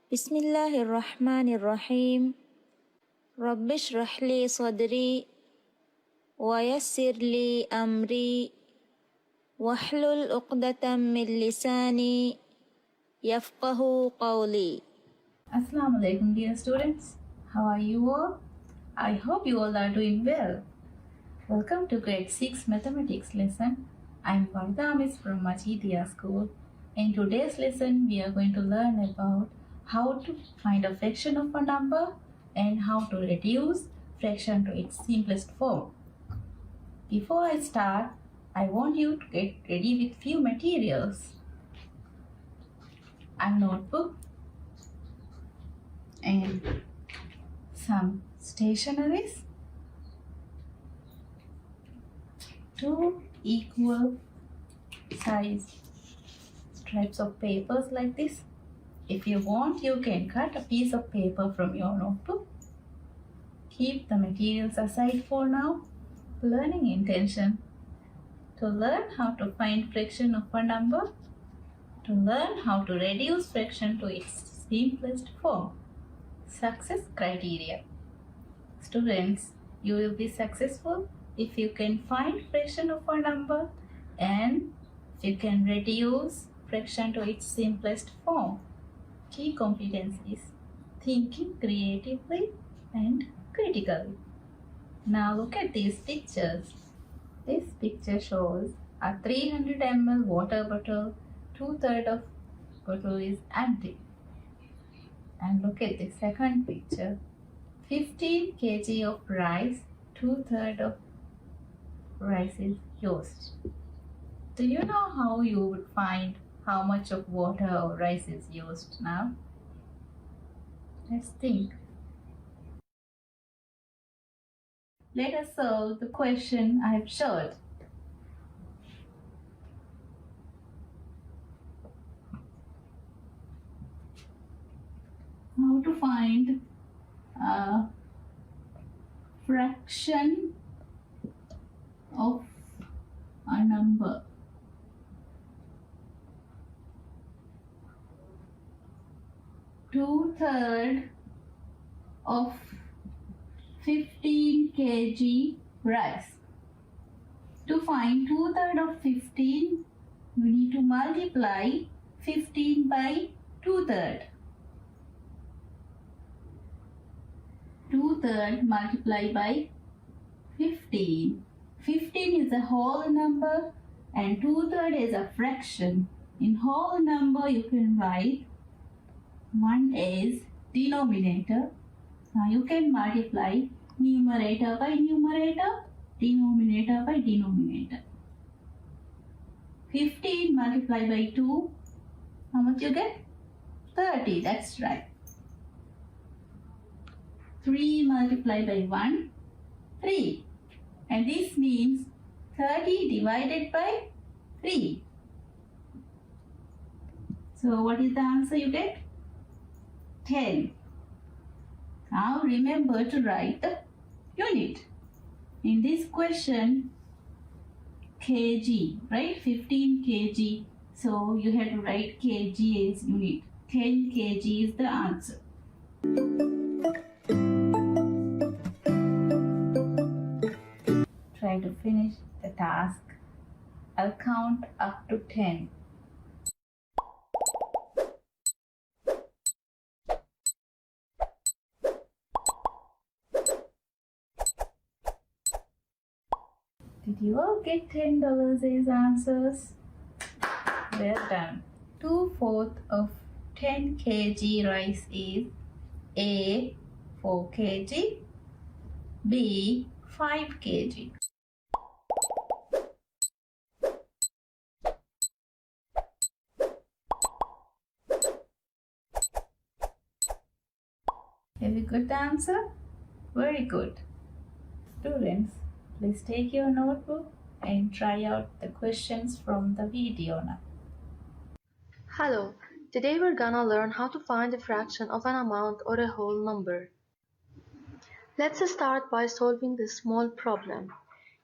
Bismillahirrahmanirrahim. Rabbi shrah li sadri wa yassir li amri wahlul uqdatam min lisani yafqahu qawli. Assalamu alaikum, dear students. How are you all? I hope you all are doing well. Welcome to grade 6 mathematics lesson. I'm Farda Amis from Majidia School. In today's lesson, we are going to learn about how to find a fraction of a number and how to reduce fraction to its simplest form. Before I start, I want you to get ready with few materials. A notebook and some stationeries, two equal size strips of papers like this. If you want, you can cut a piece of paper from your notebook. Keep the materials aside for now. Learning intention: to learn how to find fraction of a number, to learn how to reduce fraction to its simplest form. Success criteria: students, you will be successful if you can find fraction of a number and you can reduce fraction to its simplest form. Key competencies: thinking creatively and critically. Now look at these pictures. This picture shows a 300 ml water bottle. 2/3 of bottle is empty. And look at the second picture. 15 kg of rice. 2/3 of rice is used. Do you know how you would find how much of water or rice is used now? Let's think. Let us solve the question I have showed. How to find a fraction of a number. Two-thirds of 15 kg rice. To find 2/3 of 15, we need to multiply 15 by 2/3. 2/3 multiplied by 15. 15 is a whole number and 2/3 is a fraction. In whole number, you can write 1 is denominator. Now you can multiply numerator by numerator, denominator by denominator. 15 multiplied by 2, how much you get? 30, that's right. 3 multiplied by 1, 3. And this means 30 divided by 3. So what is the answer you get? 10. Now remember to write the unit. In this question, kg, right? 15 kg. So you have to write kg as unit. 10 kg is the answer. Try to finish the task. I'll count up to 10. Did you all get $10 as answers? Well done. 2/4 of 10 kg rice is A 4 kg, B 5 kg. Have you got the answer? Very good. Students, please take your notebook and try out the questions from the video now. Hello, today we're gonna learn how to find a fraction of an amount or a whole number. Let's start by solving this small problem.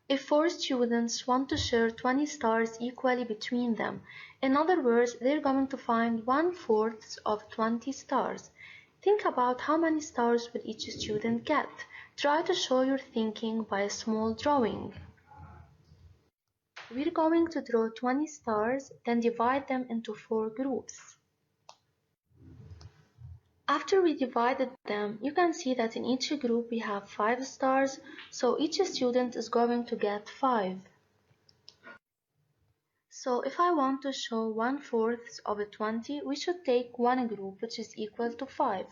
If 4 students want to share 20 stars equally between them, in other words, they're going to find 1/4 of 20 stars. Think about how many stars will each student get. Try to show your thinking by a small drawing. We're going to draw 20 stars, then divide them into 4 groups. After we divided them, you can see that in each group we have 5 stars, so each student is going to get 5. So if I want to show 1/4 of a 20, we should take one group which is equal to 5.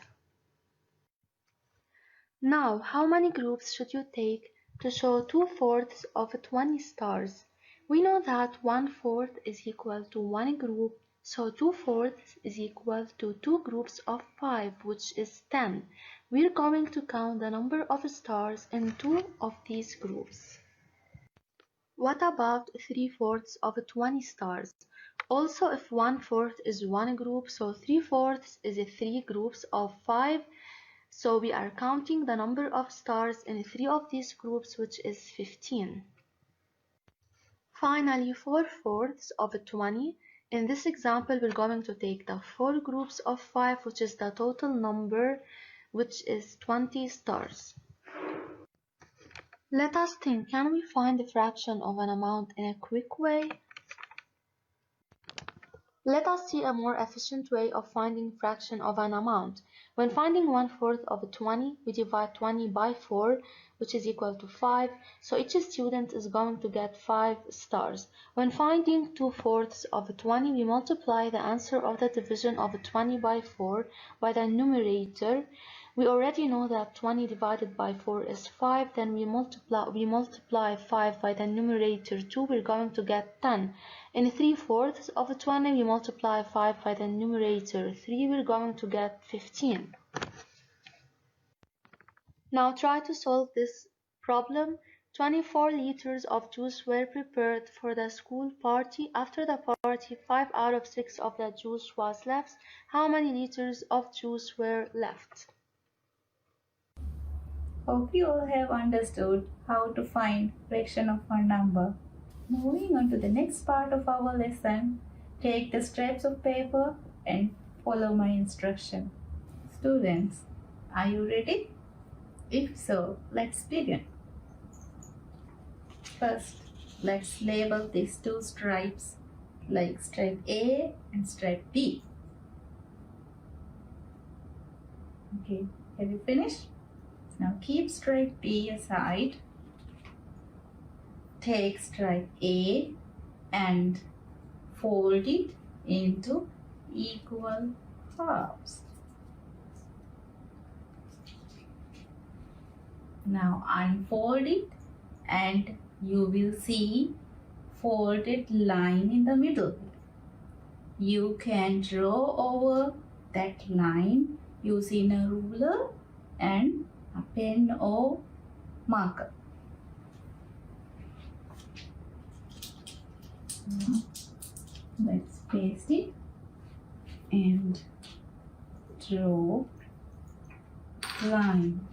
Now, how many groups should you take to show 2/4 of 20 stars? We know that 1/4 is equal to one group, so 2/4 is equal to 2 groups of 5, which is 10. We're going to count the number of stars in 2 of these groups. What about 3/4 of 20 stars? Also, if 1/4 is one group, so 3/4 is 3 groups of 5. So we are counting the number of stars in 3 of these groups, which is 15. Finally, 4/4 of 20. In this example, we're going to take the 4 groups of 5, which is the total number, which is 20 stars. Let us think, can we find the fraction of an amount in a quick way? Let us see a more efficient way of finding fraction of an amount. When finding 1/4 of 20, we divide 20 by 4, which is equal to 5, so each student is going to get 5 stars. When finding 2/4 of 20, we multiply the answer of the division of 20 by 4 by the numerator. We already know that 20 divided by 4 is 5, then we multiply 5 by the numerator 2, we're going to get 10. In 3/4 of 20, we multiply 5 by the numerator 3, we're going to get 15. Now try to solve this problem. 24 liters of juice were prepared for the school party. After the party, 5 out of 6 of the juice was left. How many liters of juice were left? Hope you all have understood how to find fraction of a number. Moving on to the next part of our lesson, take the strips of paper and follow my instruction. Students, are you ready? If so, let's begin. First, let's label these two stripes like stripe A and stripe B. Okay, have you finished? Now keep stripe B aside. Take stripe A and fold it into equal halves. Now unfold it and you will see folded line in the middle. You can draw over that line using a ruler and a pen or marker. Now, let's paste it and draw line.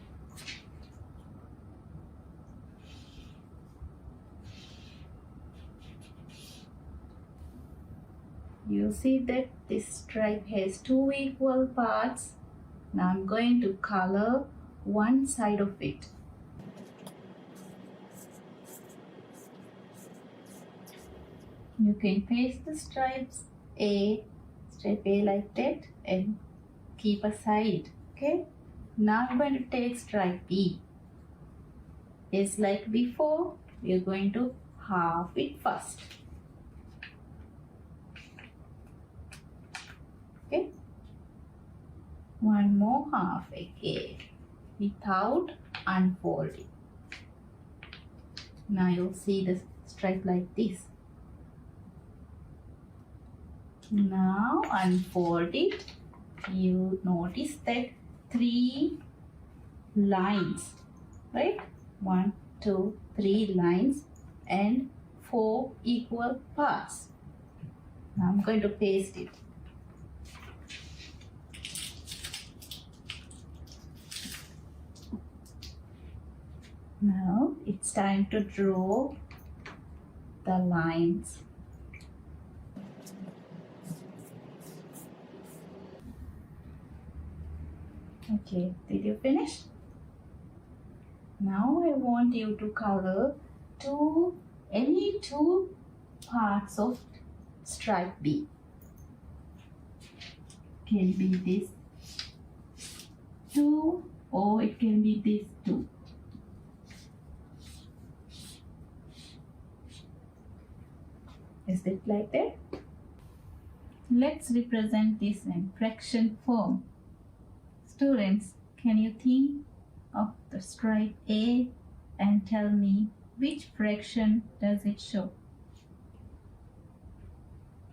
You see that this stripe has two equal parts. Now I'm going to color one side of it. You can paste the stripe A like that and keep aside. Okay. Now I'm going to take stripe B. Just like before, we are going to half it first. Okay. One more half again without unfolding. Now you'll see the stripe like this. Now unfold it. You notice that 3 lines, right? 1, 2, 3 lines and 4 equal parts. Now I'm going to paste it. Now it's time to draw the lines. Okay, did you finish? Now I want you to color any two parts of stripe B. Can be this two or it can be this two. Is it like that? Let's represent this in fraction form. Students, can you think of the stripe A and tell me which fraction does it show?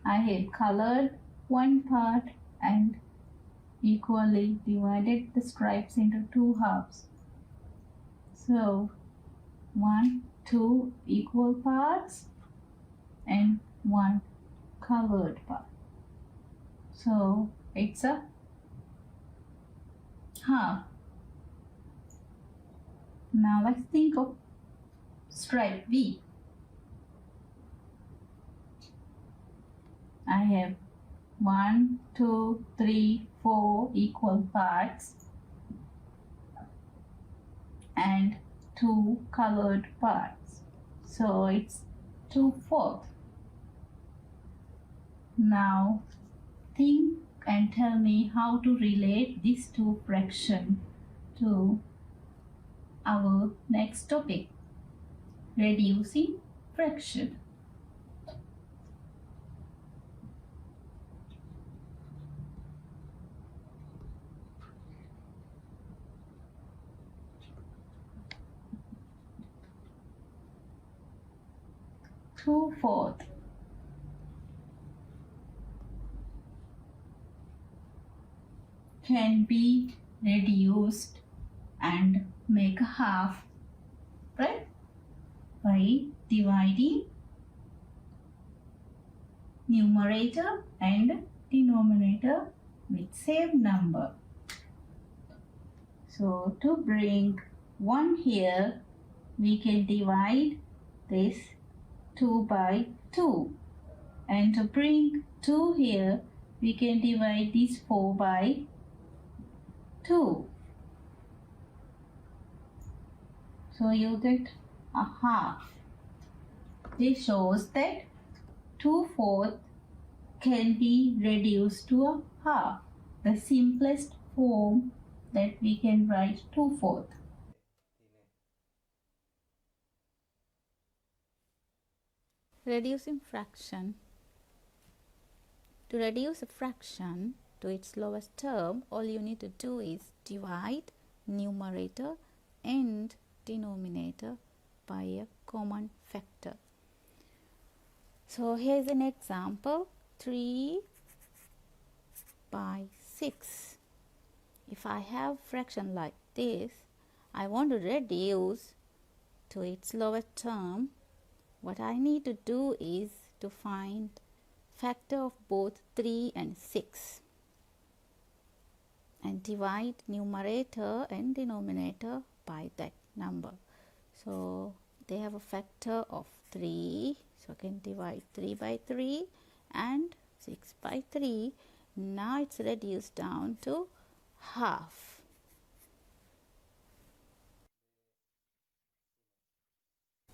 I have colored one part and equally divided the stripes into two halves. So 1, 2 equal parts and 1 colored part. So it's a half. Now let's think of stripe B. I have 1, 2, 3, 4 equal parts and 2 colored parts. So it's 2/4. Now think and tell me how to relate these two fractions to our next topic, reducing fraction. Two-fourth. Can be reduced and make a half, right? By dividing numerator and denominator with same number. So to bring 1 here, we can divide this 2 by 2. And to bring 2 here, we can divide this 4 by 2. So you get a half. This shows that 2/4 can be reduced to a half. The simplest form that we can write 2/4. Reducing fraction. To reduce a fraction to its lowest term, all you need to do is divide numerator and denominator by a common factor. So here's an example, 3 by 6. If I have fraction like this, I want to reduce to its lowest term. What I need to do is to find factor of both 3 and 6 and divide numerator and denominator by that number. So they have a factor of 3, so I can divide 3 by 3 and 6 by 3. Now it's reduced down to half.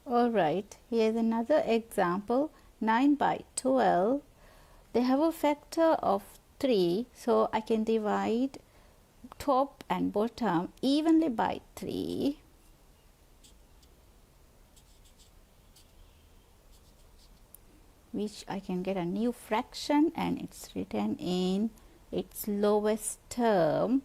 Alright, here's another example, 9 by 12. They have a factor of 3, so I can divide top and bottom evenly by 3. Which I can get a new fraction and it's written in its lowest term.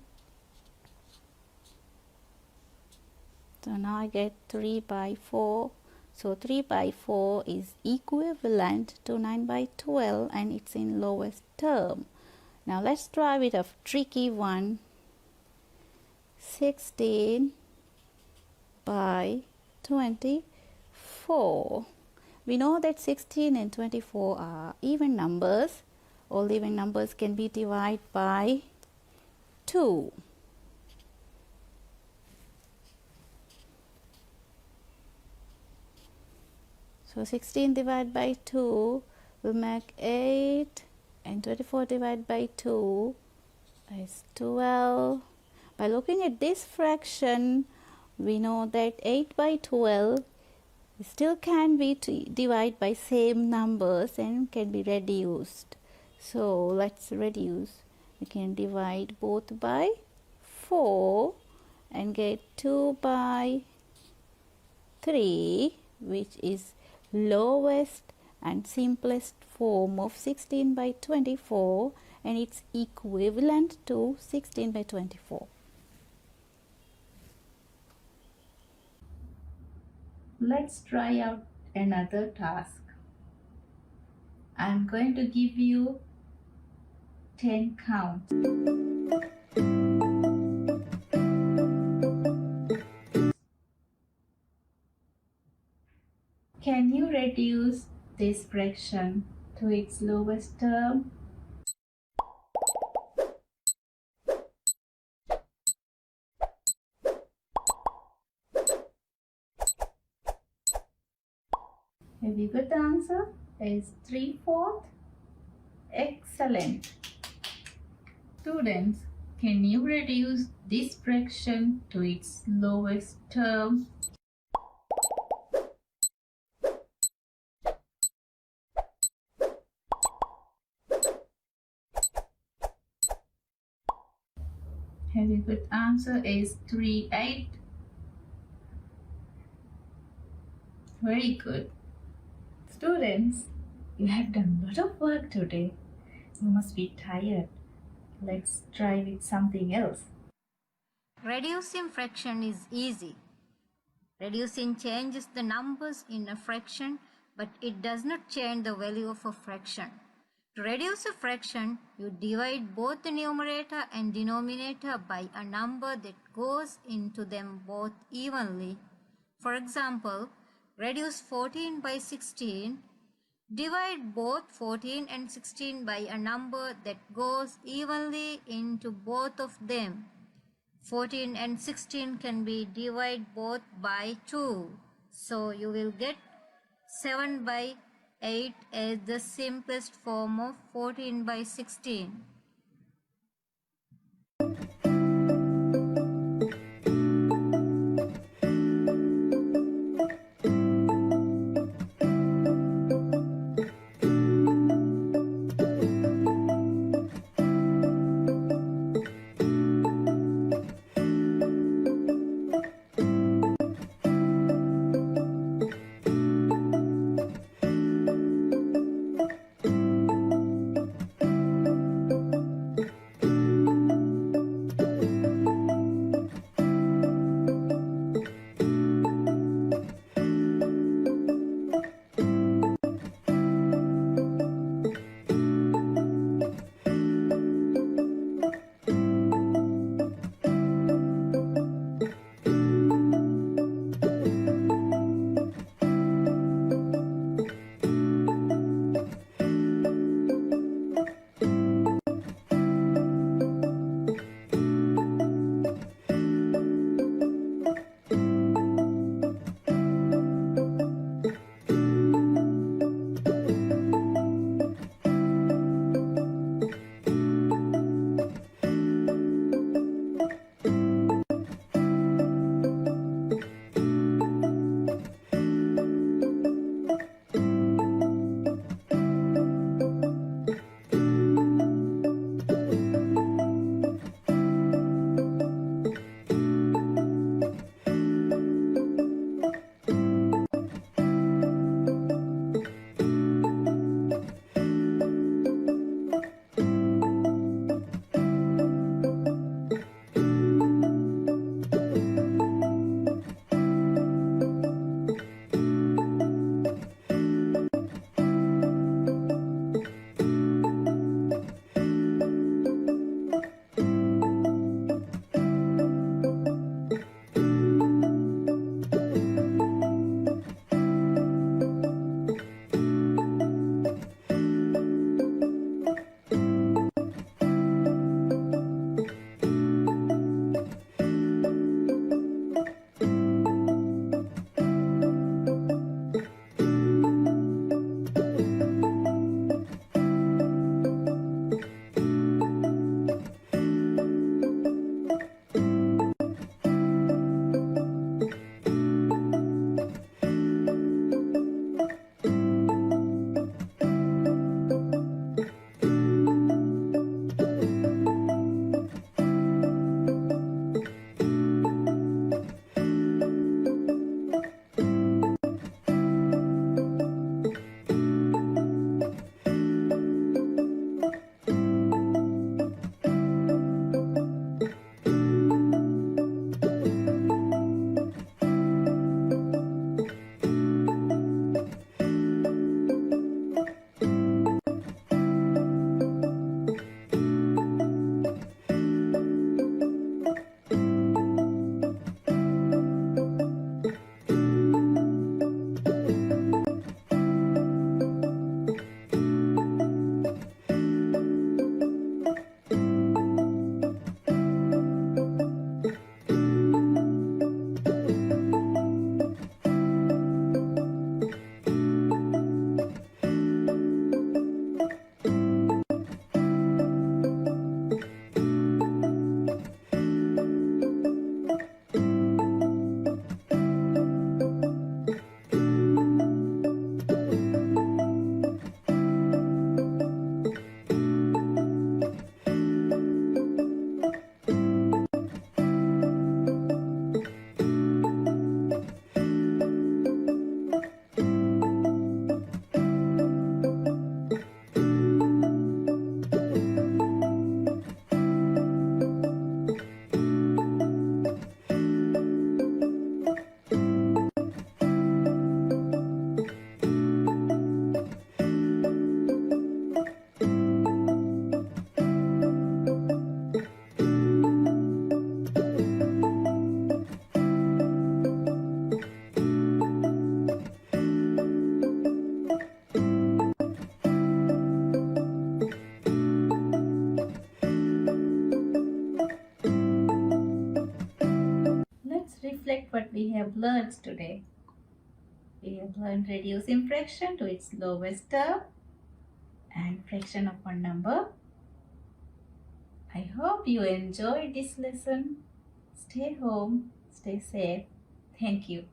So now I get 3 by 4. So 3 by 4 is equivalent to 9 by 12 and it's in lowest term. Now let's try with a tricky one. 16 by 24. We know that 16 and 24 are even numbers. All even numbers can be divided by 2. So 16 divided by 2 will make 8 and 24 divided by 2 is 12. By looking at this fraction, we know that 8 by 12 still can be divided by same numbers and can be reduced. So let's reduce. We can divide both by 4 and get 2 by 3, which is lowest and simplest form of 16 by 24, and it's equivalent to 16 by 24. Let's try out another task. I'm going to give you 10 counts. Can you reduce this fraction to its lowest term? A very good answer is 3/4. Excellent. Students, can you reduce this fraction to its lowest term? A very good answer is 3/8. Very good. Students, you have done a lot of work today. You must be tired. Let's try with something else. Reducing fraction is easy. Reducing changes the numbers in a fraction, but it does not change the value of a fraction. To reduce a fraction, you divide both the numerator and denominator by a number that goes into them both evenly. For example, reduce 14 by 16. Divide both 14 and 16 by a number that goes evenly into both of them. 14 and 16 can be divided both by 2. So you will get 7 by 8 as the simplest form of 14 by 16. we have learned today. We have learned reducing fraction to its lowest term and fraction of a number. I hope you enjoyed this lesson. Stay home, stay safe. Thank you.